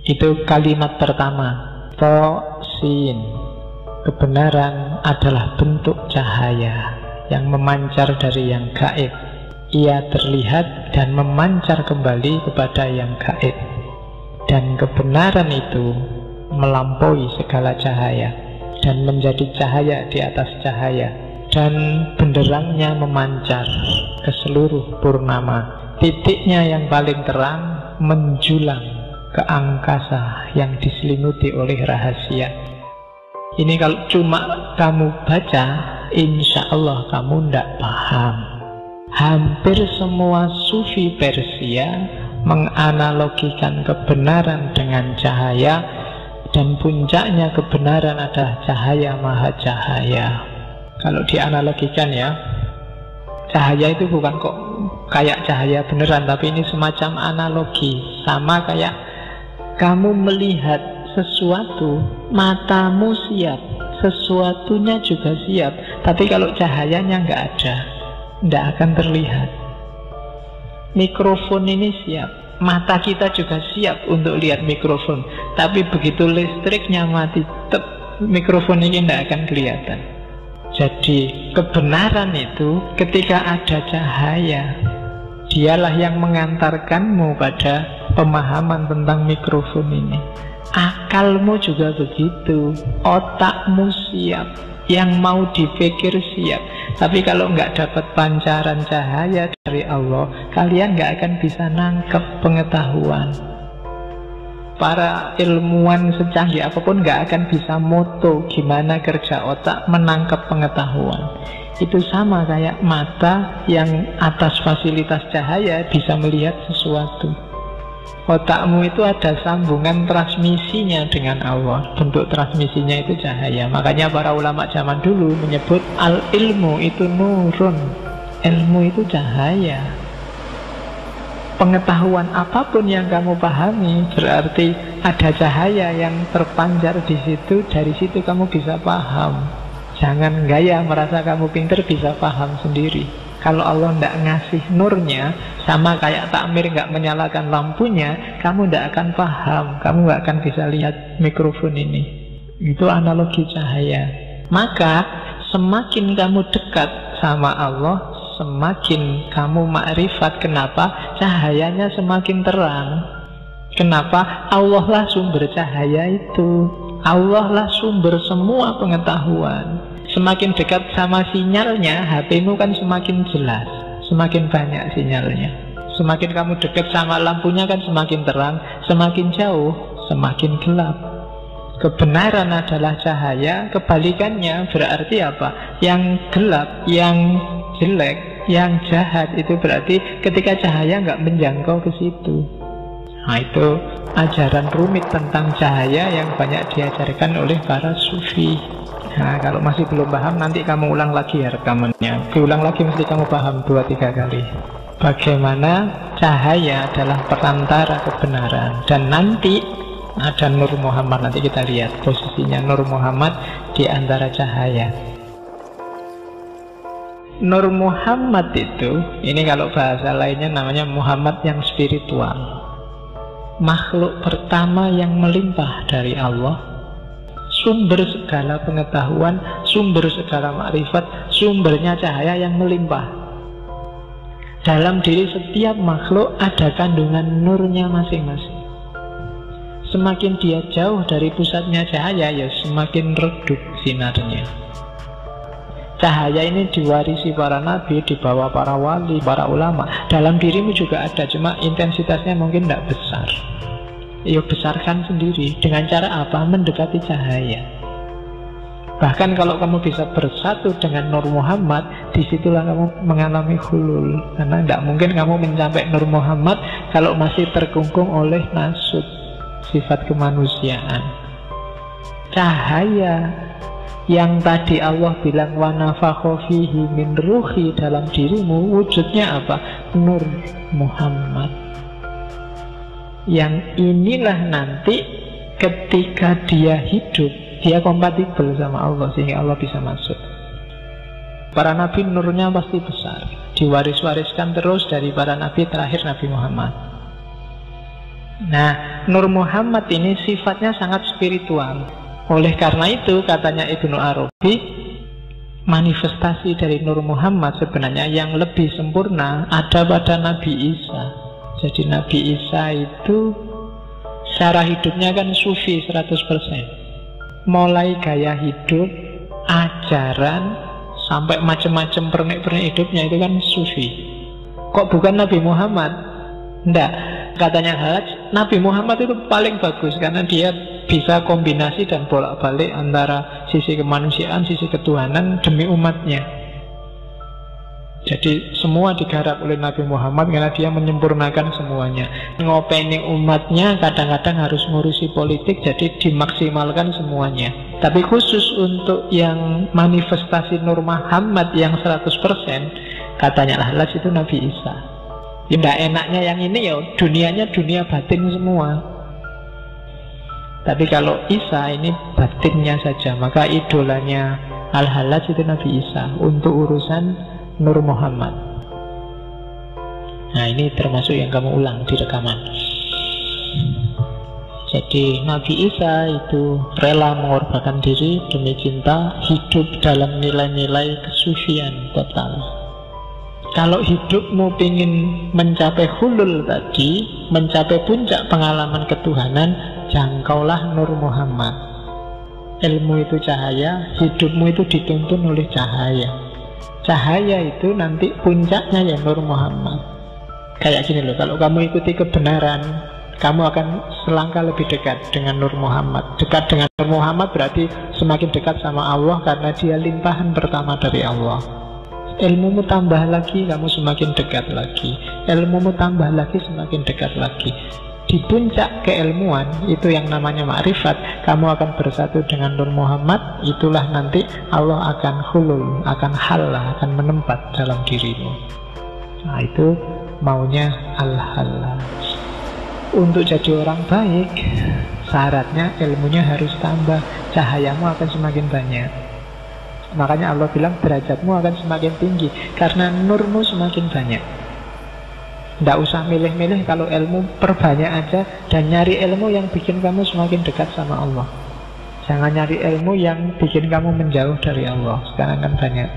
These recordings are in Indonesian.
Itu kalimat pertama. Sin. Kebenaran adalah bentuk cahaya yang memancar dari yang gaib. Ia terlihat dan memancar kembali kepada yang gaib. Dan kebenaran itu melampaui segala cahaya dan menjadi cahaya di atas cahaya, dan benderangnya memancar ke seluruh purnama. Titiknya yang paling terang menjulang ke angkasa yang diselimuti oleh rahasia. Ini kalau cuma kamu baca, insya Allah kamu tidak paham. Hampir semua sufi Persia menganalogikan kebenaran dengan cahaya, dan puncaknya kebenaran adalah cahaya maha cahaya. Kalau dianalogikan ya, cahaya itu bukan kok kayak cahaya beneran, tapi ini semacam analogi. Sama kayak kamu melihat sesuatu, matamu siap, sesuatunya juga siap, tapi kalau cahayanya nggak ada, nggak akan terlihat. Mikrofon ini siap, mata kita juga siap untuk lihat mikrofon, tapi begitu listriknya mati, mikrofon ini nggak akan kelihatan. Jadi kebenaran itu ketika ada cahaya, dialah yang mengantarkanmu pada pemahaman tentang mikrofon ini. Akalmu juga begitu, otakmu siap, yang mau dipikir siap. Tapi kalau nggak dapat pancaran cahaya dari Allah, kalian nggak akan bisa nangkep pengetahuan. Para ilmuwan secanggih apapun nggak akan bisa moto gimana kerja otak menangkap pengetahuan. Itu sama kayak mata yang atas fasilitas cahaya bisa melihat sesuatu. Otakmu itu ada sambungan transmisinya dengan Allah. Bentuk transmisinya itu cahaya. Makanya para ulama zaman dulu menyebut al-ilmu itu nurun. Ilmu itu cahaya. Pengetahuan apapun yang kamu pahami berarti ada cahaya yang terpancar di situ. Dari situ kamu bisa paham. Jangan gaya merasa kamu pinter bisa paham sendiri. Kalau Allah tidak ngasih nurnya, sama kayak takmir nggak menyalakan lampunya, kamu tidak akan paham, kamu nggak akan bisa lihat mikrofon ini. Itu analogi cahaya. Maka semakin kamu dekat sama Allah, semakin kamu makrifat. Kenapa? Cahayanya semakin terang. Kenapa? Allah lah sumber cahaya itu. Allah lah sumber semua pengetahuan. Semakin dekat sama sinyalnya, HP-mu kan semakin jelas, semakin banyak sinyalnya. Semakin kamu dekat sama lampunya kan semakin terang, semakin jauh, semakin gelap. Kebenaran adalah cahaya, kebalikannya berarti apa? Yang gelap, yang jelek, yang jahat, itu berarti ketika cahaya nggak menjangkau ke situ. Nah, itu ajaran rumit tentang cahaya yang banyak diajarkan oleh para sufi. Nah, kalau masih belum paham, nanti kamu ulang lagi ya rekamannya. Diulang lagi mesti kamu paham 2-3 kali. Bagaimana cahaya adalah perantara kebenaran. Dan nanti ada Nur Muhammad. Nanti kita lihat posisinya Nur Muhammad di antara cahaya. Nur Muhammad itu, ini kalau bahasa lainnya namanya Muhammad yang spiritual. Makhluk pertama yang melimpah dari Allah, sumber segala pengetahuan, sumber segala makrifat, sumbernya cahaya yang melimpah. Dalam diri setiap makhluk ada kandungan nurnya masing-masing. Semakin dia jauh dari pusatnya cahaya, ya semakin redup sinarnya. Cahaya ini diwarisi para nabi, dibawa para wali, para ulama. Dalam dirimu juga ada, cuma intensitasnya mungkin tidak besar. Ya besarkan sendiri. Dengan cara apa? Mendekati cahaya. Bahkan kalau kamu bisa bersatu dengan Nur Muhammad, disitulah kamu mengalami hulul. Karena tidak mungkin kamu mencapai Nur Muhammad kalau masih terkungkung oleh nasut, sifat kemanusiaan. Cahaya yang tadi Allah bilang wa nafakha fihi min ruhi dalam dirimu, wujudnya apa? Nur Muhammad. Yang inilah nanti ketika dia hidup, dia kompatibel sama Allah sehingga Allah bisa masuk. Para nabi nurnya pasti besar, diwaris-wariskan terus dari para nabi terakhir Nabi Muhammad. Nah, Nur Muhammad ini sifatnya sangat spiritual. Oleh karena itu, katanya Ibnu Arabi, manifestasi dari Nur Muhammad sebenarnya yang lebih sempurna ada pada Nabi Isa. Jadi Nabi Isa itu cara hidupnya kan sufi 100%. Mulai gaya hidup, ajaran, sampai macam-macam pernik-pernik hidupnya itu kan sufi. Kok bukan Nabi Muhammad? Enggak. Katanya Hajj, Nabi Muhammad itu paling bagus karena dia bisa kombinasi dan bolak-balik antara sisi kemanusiaan, sisi ketuhanan demi umatnya. Jadi semua digarap oleh Nabi Muhammad karena dia menyempurnakan semuanya. Ngopeni umatnya kadang-kadang harus ngurusi politik, jadi dimaksimalkan semuanya. Tapi khusus untuk yang manifestasi Nur Muhammad yang 100%, katanya Hajj itu Nabi Isa. Ya enggak enaknya yang ini ya dunianya dunia batin semua. Tapi kalau Isa ini batinnya saja, maka idolanya Al-Hallaj itu Nabi Isa untuk urusan Nur Muhammad. Nah ini termasuk yang kamu ulang di rekaman. Jadi Nabi Isa itu rela mengorbankan diri demi cinta, hidup dalam nilai-nilai kesufian total. Kalau hidupmu ingin mencapai hulul tadi, mencapai puncak pengalaman ketuhanan, jangkaulah Nur Muhammad. Ilmu itu cahaya, hidupmu itu dituntun oleh cahaya. Cahaya itu nanti puncaknya ya Nur Muhammad. Kayak gini loh, kalau kamu ikuti kebenaran, kamu akan selangkah lebih dekat dengan Nur Muhammad. Dekat dengan Nur Muhammad berarti semakin dekat sama Allah karena dia limpahan pertama dari Allah. Ilmumu tambah lagi, kamu semakin dekat lagi. Ilmumu tambah lagi, semakin dekat lagi. Di puncak keilmuan, itu yang namanya ma'rifat, kamu akan bersatu dengan Nur Muhammad. Itulah nanti Allah akan hulul, akan halah, akan menempat dalam dirimu. Nah itu maunya Al-Hallaj. Untuk jadi orang baik, syaratnya ilmunya harus tambah, cahayamu akan semakin banyak. Makanya Allah bilang derajatmu akan semakin tinggi karena nurmu semakin banyak. Tidak usah milih-milih, kalau ilmu perbanyak aja dan nyari ilmu yang bikin kamu semakin dekat sama Allah. Jangan nyari ilmu yang bikin kamu menjauh dari Allah. Sekarang kan banyak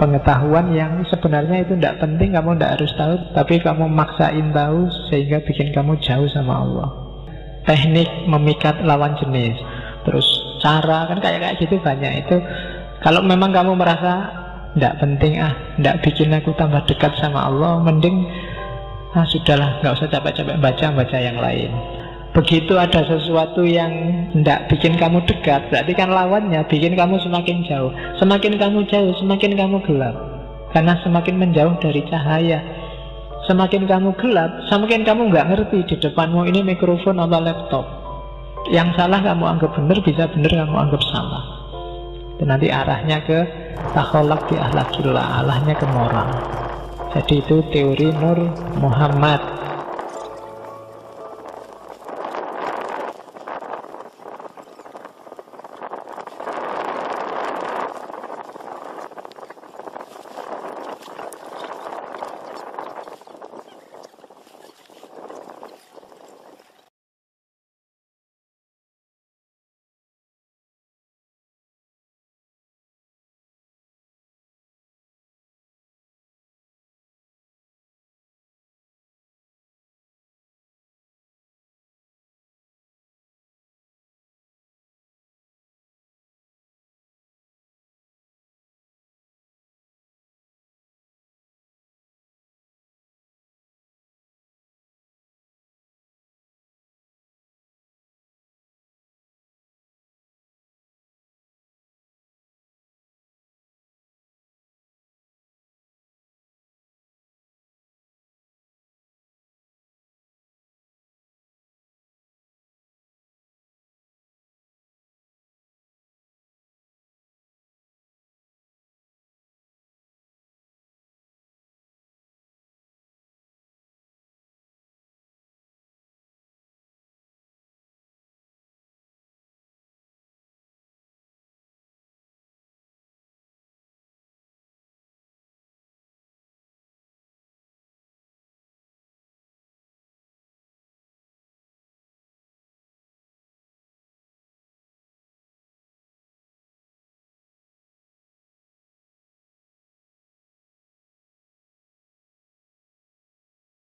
pengetahuan yang sebenarnya itu tidak penting, kamu tidak harus tahu, tapi kamu maksain tahu sehingga bikin kamu jauh sama Allah. Teknik memikat lawan jenis, terus cara kan kayak gitu banyak itu. Kalau memang kamu merasa tidak penting, tidak bikin aku tambah dekat sama Allah, mending sudahlah, nggak usah capek-capek baca yang lain. Begitu ada sesuatu yang tidak bikin kamu dekat, berarti kan lawannya bikin kamu semakin jauh. Semakin kamu jauh, semakin kamu gelap, karena semakin menjauh dari cahaya. Semakin kamu gelap, semakin kamu nggak ngerti di depanmu ini mikrofon atau laptop. Yang salah kamu anggap benar, bisa benar kamu anggap salah. Itu nanti arahnya ke takholak bi ahlakillah, arahnya ke moral. Jadi itu teori Nur Muhammad.